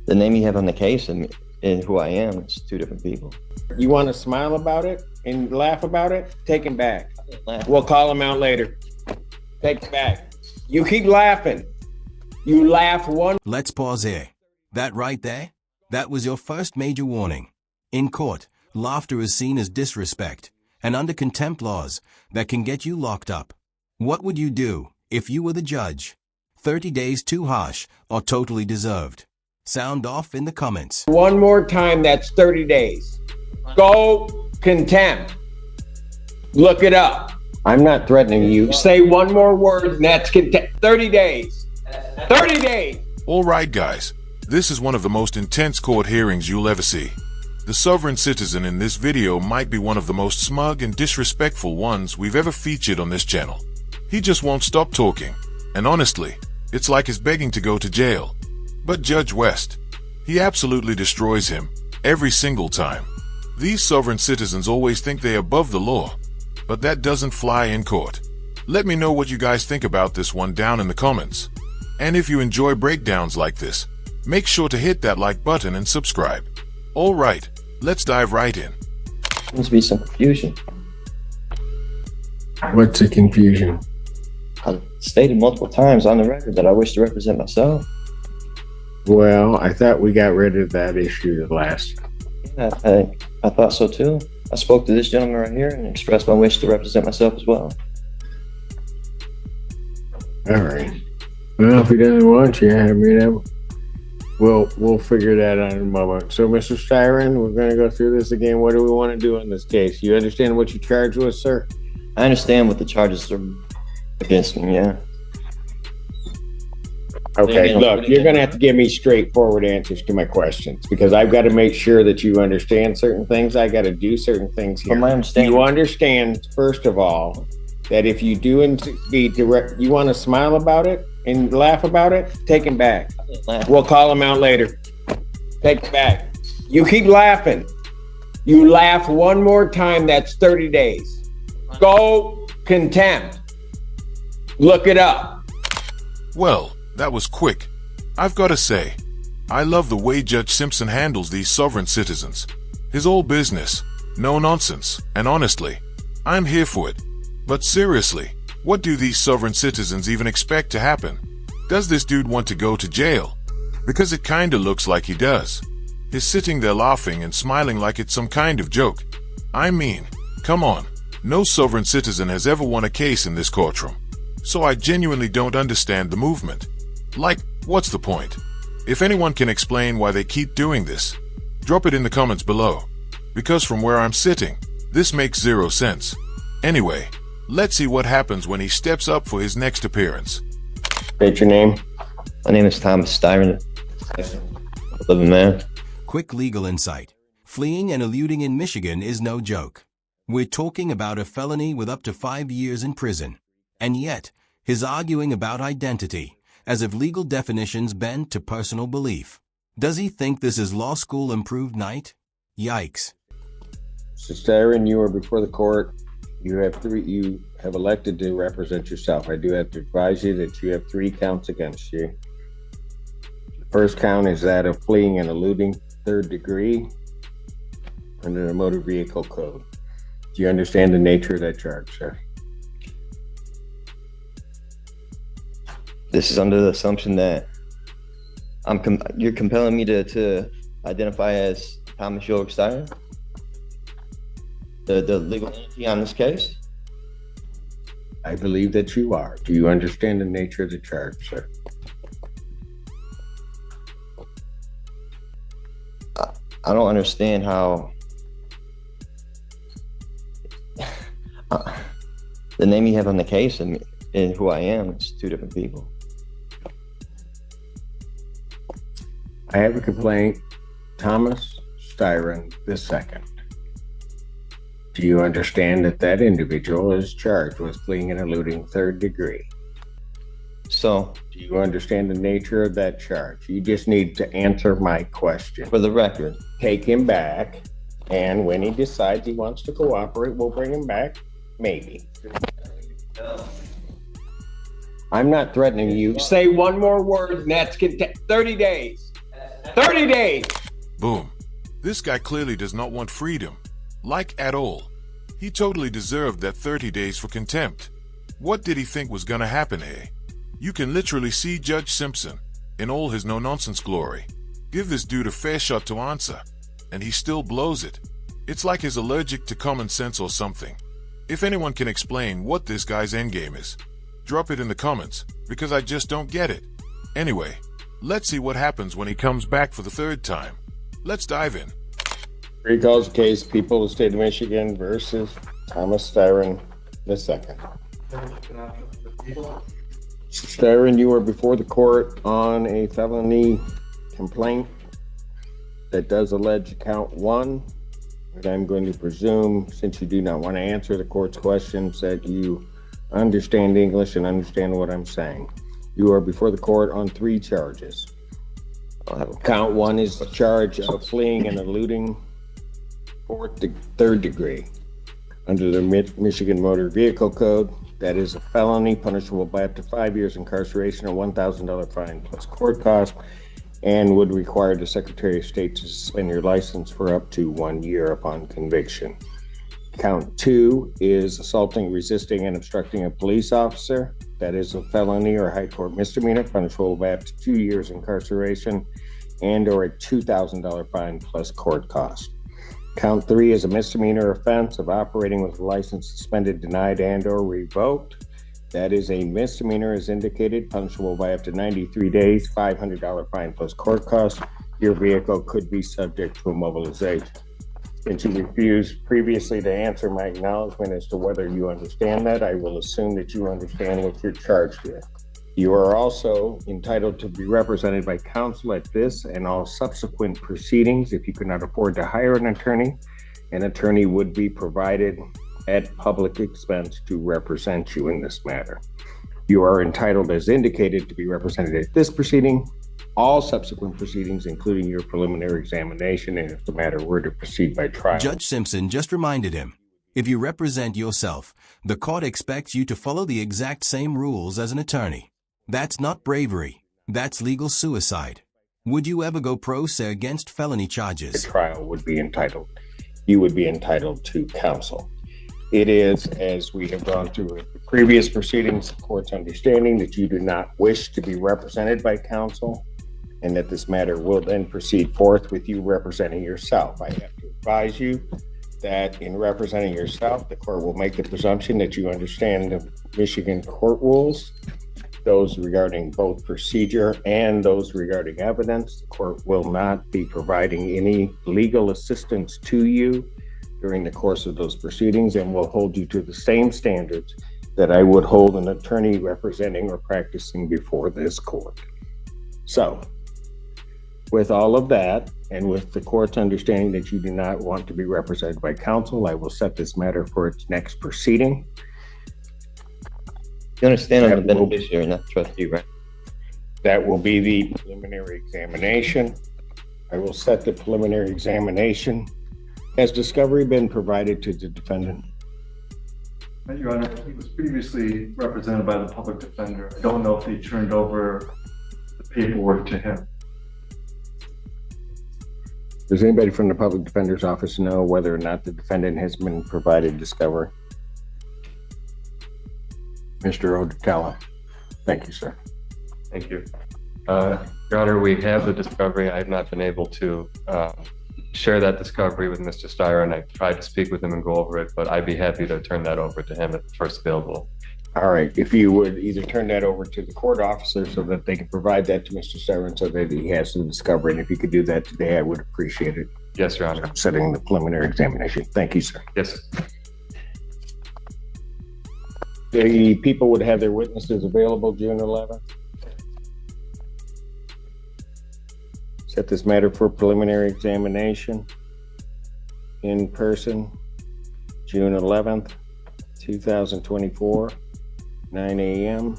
The name you have on the case and who I am, it's two different people. You want to smile about it and laugh about it? Take him back. Laugh. We'll call him out later. Take it back. You keep laughing. You laugh one. Let's pause here. That right there? That was your first major warning. In court, laughter is seen as disrespect and under contempt laws that can get you locked up. What would you do if you were the judge? 30 days too harsh or totally deserved? Sound off in the comments. One more time, that's 30 days. Go contempt. Look it up. I'm not threatening you. Say one more word and that's contempt. 30 days. 30 days. All right, guys. This is one of the most intense court hearings you'll ever see. The sovereign citizen in this video might be one of the most smug and disrespectful ones we've ever featured on this channel. He just won't stop talking. And honestly, it's like he's begging to go to jail. But Judge West, he absolutely destroys him every single time. These sovereign citizens always think they're above the law, but that doesn't fly in court. Let me know what you guys think about this one down in the comments. And if you enjoy breakdowns like this, make sure to hit that like button and subscribe. All right, let's dive right in. Seems to be some confusion. What's the confusion? I've stated multiple times on the record that I wish to represent myself. Well, I thought we got rid of that issue last. Yeah, I thought so too. I spoke to this gentleman right here and expressed my wish to represent myself as well. All right. Well, if he doesn't want you, I mean, we'll figure that out in a moment. So, Mr. Styron, we're going to go through this again. What do we want to do in this case? You understand what you charged with, sir? I understand what the charges are against me, yeah. Okay, look, you're going to have to give me straightforward answers to my questions because I've got to make sure that you understand certain things. I got to do certain things here. From my understanding, you understand, first of all, that if you do be direct, you want to smile about it and laugh about it, take him back. Laugh. We'll call him out later. Take it back. You keep laughing. You laugh one more time, that's 30 days. Go contempt. Look it up. Well, that was quick. I've got to say, I love the way Judge Simpson handles these sovereign citizens. His all business, no nonsense, and honestly, I'm here for it. But seriously, what do these sovereign citizens even expect to happen? Does this dude want to go to jail? Because it kinda looks like he does. He's sitting there laughing and smiling like it's some kind of joke. I mean, come on, no sovereign citizen has ever won a case in this courtroom. So I genuinely don't understand the movement. Like, what's the point? If anyone can explain why they keep doing this, drop it in the comments below. Because from where I'm sitting, this makes zero sense. Anyway, let's see what happens when he steps up for his next appearance. State your name. my name is Thomas Styron. I live in man. Quick legal insight. Fleeing and eluding in Michigan is no joke. We're talking about a felony with up to 5 years in prison. And yet, he's arguing about identity, as if legal definitions bend to personal belief. Does he think this is law school improved night? Yikes. Mr. Styron, you are before the court. You have elected to represent yourself. I do have to advise you that you have 3 counts against you. The first count is that of fleeing and eluding 3rd degree under the Motor Vehicle Code. Do you understand the nature of that charge, sir? This is under the assumption that you're compelling me to identify as Thomas York Styron, the legal entity on this case. I believe that you are. Do you understand the nature of the charge, sir? I don't understand how the name you have on the case and who I am is 2 different people. I have a complaint, Thomas Styron II. Do you understand that that individual is charged with fleeing and eluding 3rd degree? So, do you understand the nature of that charge? You just need to answer my question. For the record, take him back, and when he decides he wants to cooperate, we'll bring him back, maybe. I'm not threatening you. Say one more word and that's 30 days. 30 days. Boom. This guy clearly does not want freedom. Like at all. He totally deserved that 30 days for contempt. What did he think was gonna happen, eh? You can literally see Judge Simpson, in all his no-nonsense glory, give this dude a fair shot to answer, and he still blows it. It's like he's allergic to common sense or something. If anyone can explain what this guy's endgame is, drop it in the comments, because I just don't get it. Anyway, let's see what happens when he comes back for the third time. Let's dive in. Recalls case, People of the State of Michigan versus Thomas Styron II. Styron, you are before the court on a felony complaint that does allege count 1. And I'm going to presume, since you do not want to answer the court's questions, that you understand English and understand what I'm saying. You are before the court on 3 charges. Count 1 is the charge of fleeing and eluding 3rd degree. Under the Michigan Motor Vehicle Code, that is a felony punishable by up to 5 years incarceration or $1,000 fine plus court cost, and would require the Secretary of State to suspend your license for up to 1 year upon conviction. Count 2 is assaulting, resisting, and obstructing a police officer. That is a felony or high court misdemeanor punishable by up to 2 years incarceration and or a $2,000 fine plus court cost. Count 3 is a misdemeanor offense of operating with a license suspended, denied, and or revoked. That is a misdemeanor as indicated, punishable by up to 93 days, $500 fine plus court cost. Your vehicle could be subject to immobilization. Since you refused previously to answer my acknowledgement as to whether you understand that, I will assume that you understand what you're charged with. You are also entitled to be represented by counsel at this and all subsequent proceedings. If you could not afford to hire an attorney would be provided at public expense to represent you in this matter. You are entitled, as indicated, to be represented at this proceeding, all subsequent proceedings, including your preliminary examination, and if the matter were to proceed by trial. Judge Simpson just reminded him, if you represent yourself, the court expects you to follow the exact same rules as an attorney. That's not bravery. That's legal suicide. Would you ever go pro se against felony charges? The trial would be entitled. You would be entitled to counsel. It is, as we have gone through the previous proceedings, the court's understanding that you do not wish to be represented by counsel, and that this matter will then proceed forth with you representing yourself. I have to advise you that in representing yourself, the court will make the presumption that you understand the Michigan court rules, those regarding both procedure and those regarding evidence. The court will not be providing any legal assistance to you during the course of those proceedings, and will hold you to the same standards that I would hold an attorney representing or practicing before this court. So, with all of that, and with the court's understanding that you do not want to be represented by counsel, I will set this matter for its next proceeding. You understand I'm the beneficiary, not the trustee, right? That will be the preliminary examination. I will set the preliminary examination. Has discovery been provided to the defendant? Your Honor, he was previously represented by the public defender. I don't know if he turned over the paperwork to him. Does anybody from the public defender's office know whether or not the defendant has been provided discovery? Mr. Odekala. Thank you, sir. Thank you. Your Honor, we have the discovery. I have not been able to share that discovery with Mr. Styron. I've tried to speak with him and go over it, but I'd be happy to turn that over to him at the first available. All right. If you would either turn that over to the court officer so that they can provide that to Mr. Styron so that he has the discovery, and if you could do that today, I would appreciate it. Yes, Your Honor. I'm setting the preliminary examination. Thank you, sir. Yes. The people would have their witnesses available June 11th. Set this matter for preliminary examination in person, June 11th, 2024, 9 a.m.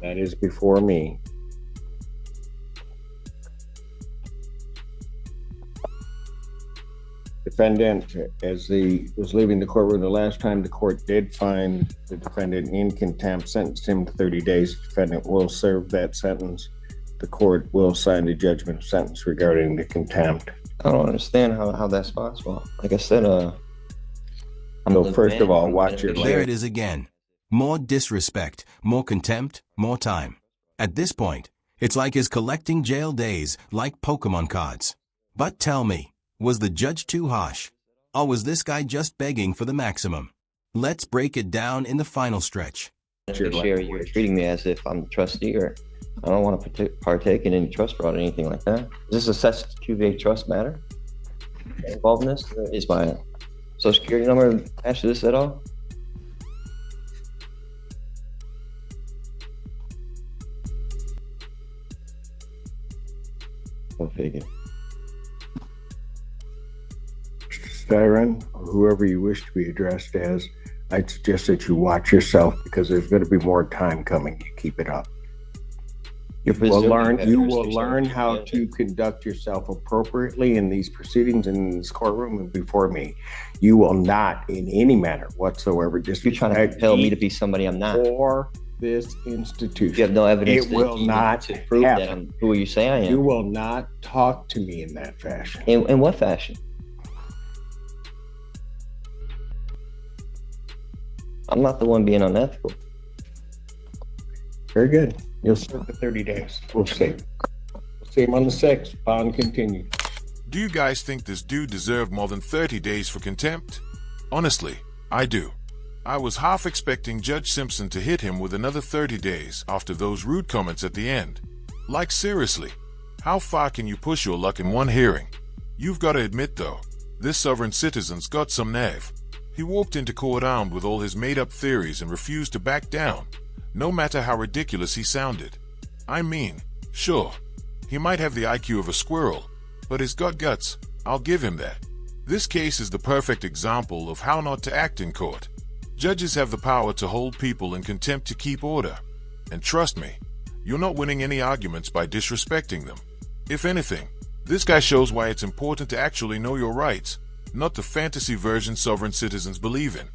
That is before me. Defendant, as he was leaving the courtroom the last time, the court did find the defendant in contempt, sentenced him to 30 days. The defendant will serve that sentence. The court will sign the judgment of sentence regarding the contempt. I don't understand how that's possible. Like I said, So first of all, watch your There language. it is again. More disrespect, more contempt, more time. At this point, it's like he's collecting jail days like Pokemon cards. But tell me, was the judge too harsh? Or was this guy just begging for the maximum? Let's break it down in the final stretch. Sherry, you're treating me as if I'm the trustee, or I don't want to partake in any trust fraud or anything like that. Is this a Sess QV trust matter involved in this? Is my social security number attached to this at all? Go figure. Styron, or whoever you wish to be addressed as, I'd suggest that you watch yourself because there's going to be more time coming. You keep it up. You will learn how to conduct yourself appropriately in these proceedings in this courtroom and before me. You will not, in any manner whatsoever, You're trying to compel me to be somebody I'm not. or this institution. You have no evidence It will not to prove that happen. I'm who you say I am. You will not talk to me in that fashion. In what fashion? I'm not the one being unethical. Very good. You'll serve the 30 days. We'll see. We'll see him on the 6th. Bond continued. Do you guys think this dude deserved more than 30 days for contempt? Honestly, I do. I was half expecting Judge Simpson to hit him with another 30 days after those rude comments at the end. Like seriously, how far can you push your luck in one hearing? You've got to admit though, this sovereign citizen's got some nerve. He walked into court armed with all his made-up theories and refused to back down, no matter how ridiculous he sounded. I mean, sure, he might have the IQ of a squirrel, but he's got guts, I'll give him that. This case is the perfect example of how not to act in court. Judges have the power to hold people in contempt to keep order. And trust me, you're not winning any arguments by disrespecting them. If anything, this guy shows why it's important to actually know your rights, not the fantasy version sovereign citizens believe in.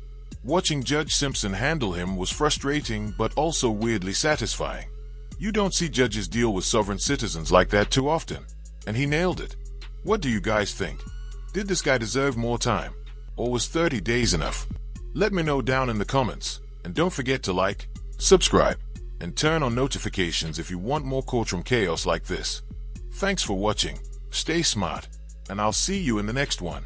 Watching Judge Simpson handle him was frustrating but also weirdly satisfying. You don't see judges deal with sovereign citizens like that too often, and he nailed it. What do you guys think? Did this guy deserve more time, or was 30 days enough? Let me know down in the comments, and don't forget to like, subscribe, and turn on notifications if you want more courtroom chaos like this. Thanks for watching, stay smart, and I'll see you in the next one.